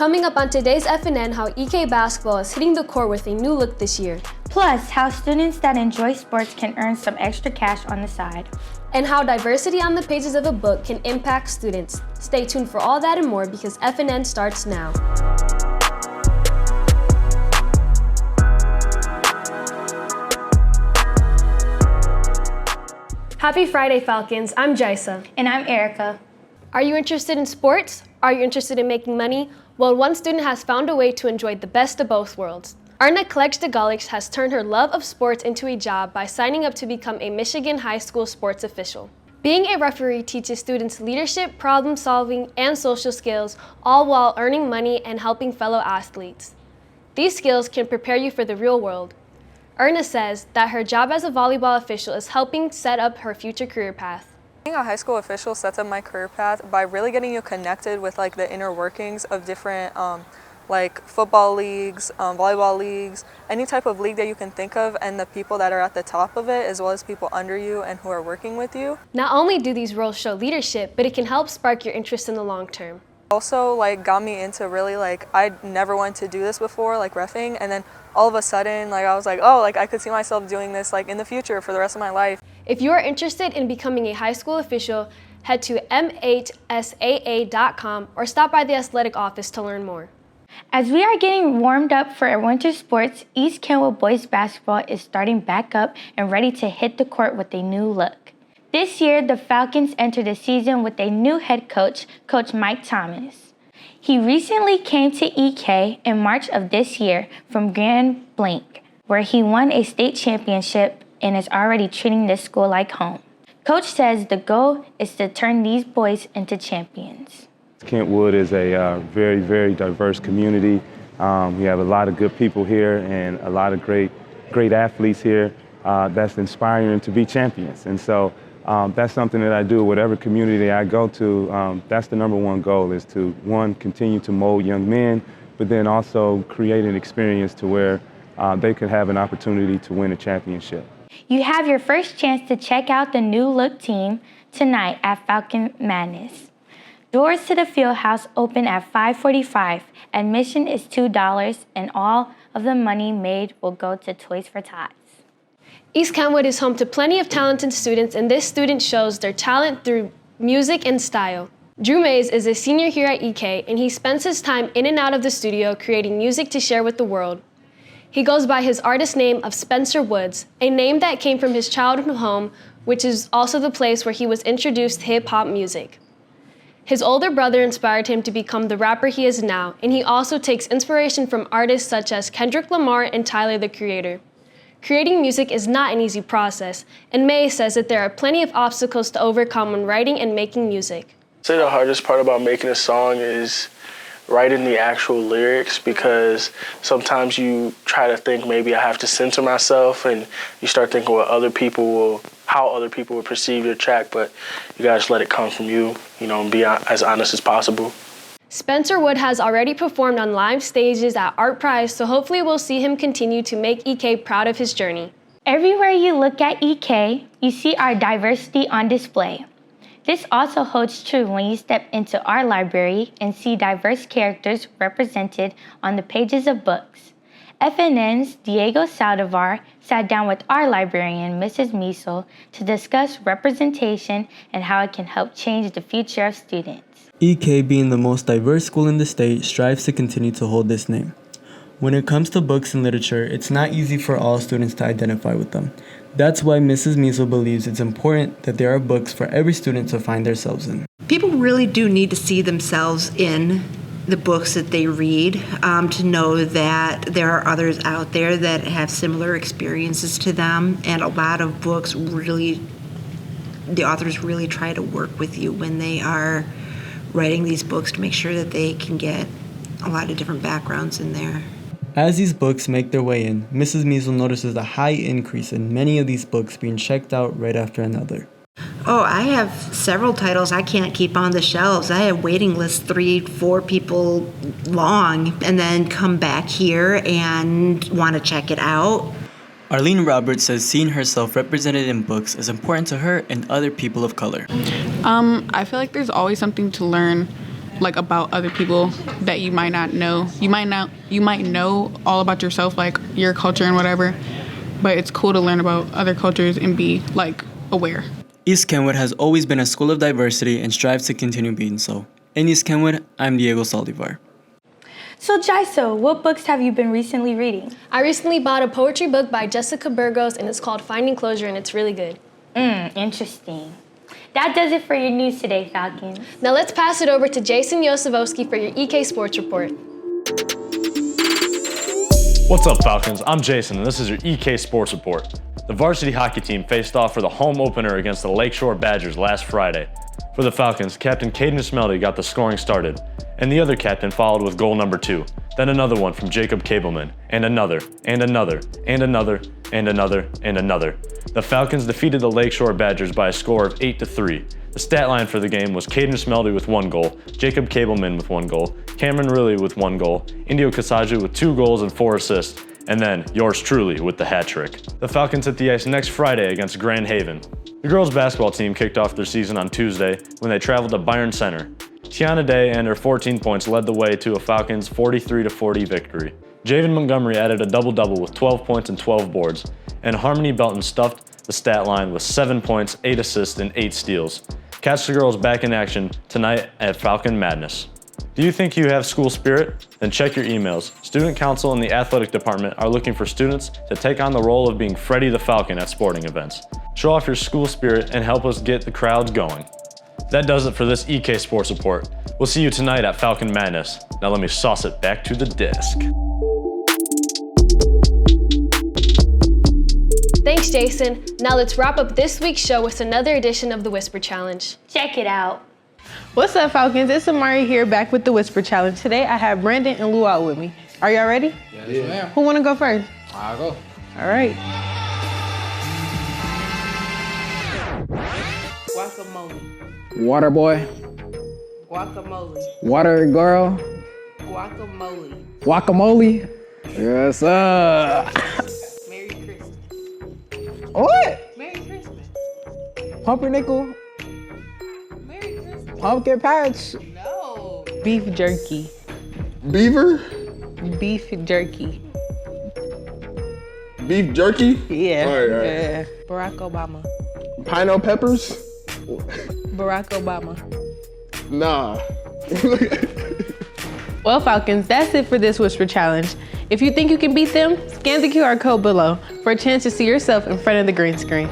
Coming up on today's FNN, how EK basketball is hitting the court with a new look this year. Plus, how students that enjoy sports can earn some extra cash on the side. And how diversity on the pages of a book can impact students. Stay tuned for all that and more because FNN starts now. Happy Friday, Falcons. I'm Jaisa. And I'm Erica. Are you interested in sports? Are you interested in making money? Well, one student has found a way to enjoy the best of both worlds. Arna Kleks has turned her love of sports into a job by signing up to become a Michigan high school sports official. Being a referee teaches students leadership, problem solving, and social skills, all while earning money and helping fellow athletes. These skills can prepare you for the real world. Erna says that her job as a volleyball official is helping set up her future career path. Being a high school official sets up my career path by really getting you connected with the inner workings of different football leagues, volleyball leagues, any type of league that you can think of, and the people that are at the top of it as well as people under you and who are working with you. Not only do these roles show leadership, but it can help spark your interest in the long term. Also got me into really I never wanted to do this before, reffing, and then all of a sudden I was I could see myself doing this in the future for the rest of my life. If you are interested in becoming a high school official, head to m8saa.com or stop by the athletic office to learn more. As we are getting warmed up for winter sports, East Kenwood boys basketball is starting back up and ready to hit the court with a new look. This year, the Falcons entered the season with a new head coach, Coach Mike Thomas. He recently came to EK in March of this year from Grand Blanc, where he won a state championship and is already treating this school like home. Coach says the goal is to turn these boys into champions. Kentwood is a very, very diverse community. We have a lot of good people here and a lot of great athletes here that's inspiring to be champions. And so that's something that I do. Whatever community I go to, that's the number one goal is to, one, continue to mold young men, but then also create an experience to where they could have an opportunity to win a championship. You have your first chance to check out the new look team tonight at Falcon Madness. Doors to the field house open at 5:45. Admission is $2 and all of the money made will go to Toys for Tots. East Kenwood is home to plenty of talented students, and this student shows their talent through music and style. Drew Mays is a senior here at EK, and he spends his time in and out of the studio creating music to share with the world. He goes by his artist name of Spencer Woods, a name that came from his childhood home, which is also the place where he was introduced to hip-hop music. His older brother inspired him to become the rapper he is now, and he also takes inspiration from artists such as Kendrick Lamar and Tyler, the Creator. Creating music is not an easy process, and May says that there are plenty of obstacles to overcome when writing and making music. I'd say the hardest part about making a song is writing the actual lyrics, because sometimes you try to think maybe I have to censor myself and you start thinking how other people will perceive your track, but you gotta just let it come from you, and be as honest as possible. Spencer Wood has already performed on live stages at Art Prize, so hopefully we'll see him continue to make EK proud of his journey. Everywhere you look at EK, you see our diversity on display. This also holds true when you step into our library and see diverse characters represented on the pages of books. FNN's Diego Saldivar sat down with our librarian, Mrs. Miesel, to discuss representation and how it can help change the future of students. EK, being the most diverse school in the state, strives to continue to hold this name. When it comes to books and literature, it's not easy for all students to identify with them. That's why Mrs. Miesel believes it's important that there are books for every student to find themselves in. People really do need to see themselves in the books that they read, to know that there are others out there that have similar experiences to them, and a lot of books the authors really try to work with you when they are writing these books to make sure that they can get a lot of different backgrounds in there. As these books make their way in, Mrs. Miesel notices a high increase in many of these books being checked out right after another. Oh, I have several titles I can't keep on the shelves. I have waiting lists 3-4 people long, and then come back here and want to check it out. Arlene Roberts says seeing herself represented in books is important to her and other people of color. I feel like there's always something to learn like about other people that you might not know. You might know all about yourself, like your culture and whatever, but it's cool to learn about other cultures and be like aware. East Kenwood has always been a school of diversity and strives to continue being so. In East Kenwood, I'm Diego Saldivar. So, Jaiso, what books have you been recently reading? I recently bought a poetry book by Jessica Burgos, and it's called Finding Closure, and it's really good. Interesting. That does it for your news today, Falcons. Now let's pass it over to Jason Yosivowski for your EK Sports Report. What's up, Falcons? I'm Jason, and this is your EK Sports Report. The varsity hockey team faced off for the home opener against the Lakeshore Badgers last Friday. For the Falcons, Captain Caden Schmeldy got the scoring started, and the other captain followed with goal number 2. Then another one from Jacob Kabelman, and another, and another, and another, and another, and another. The Falcons defeated the Lakeshore Badgers by a score of 8-3. The stat line for the game was Caden Schmeldy with 1 goal, Jacob Kabelman with 1 goal, Cameron Riley with 1 goal, Indio Kasaju with 2 goals and 4 assists, and then yours truly with the hat trick. The Falcons hit the ice next Friday against Grand Haven. The girls basketball team kicked off their season on Tuesday when they traveled to Byron Center. Tiana Day and her 14 points led the way to a Falcons 43-40 victory. Javen Montgomery added a double-double with 12 points and 12 boards, and Harmony Belton stuffed the stat line with 7 points, 8 assists, and 8 steals. Catch the girls back in action tonight at Falcon Madness. Do you think you have school spirit? Then check your emails. Student Council and the Athletic Department are looking for students to take on the role of being Freddie the Falcon at sporting events. Show off your school spirit and help us get the crowds going. That does it for this EK Sports Report. We'll see you tonight at Falcon Madness. Now let me sauce it back to the desk. Thanks, Jason. Now let's wrap up this week's show with another edition of the Whisper Challenge. Check it out. What's up, Falcons? It's Amari here, back with the Whisper Challenge. Today I have Brandon and Lou out with me. Are y'all ready? Yes, ma'am. Who want to go first? I'll go. All right. Guacamole. Water boy. Guacamole. Water girl. Guacamole. Guacamole. Yes, sir. Merry Christmas. What? Merry Christmas. Pumpernickel. Merry Christmas. Pumpkin patch. No. Beef jerky. Beaver? Beef jerky. Beef jerky? Yeah. All right. Yeah. Barack Obama. Pino peppers? Barack Obama. Nah. Well, Falcons, that's it for this Whisper Challenge. If you think you can beat them, scan the QR code below for a chance to see yourself in front of the green screen.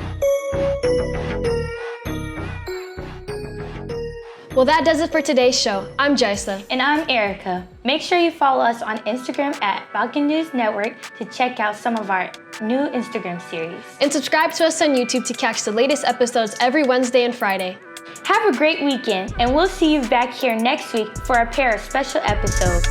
Well, that does it for today's show. I'm Jaisa. And I'm Erica. Make sure you follow us on Instagram at Falcon News Network to check out some of our new Instagram series. And subscribe to us on YouTube to catch the latest episodes every Wednesday and Friday. Have a great weekend, and we'll see you back here next week for a pair of special episodes.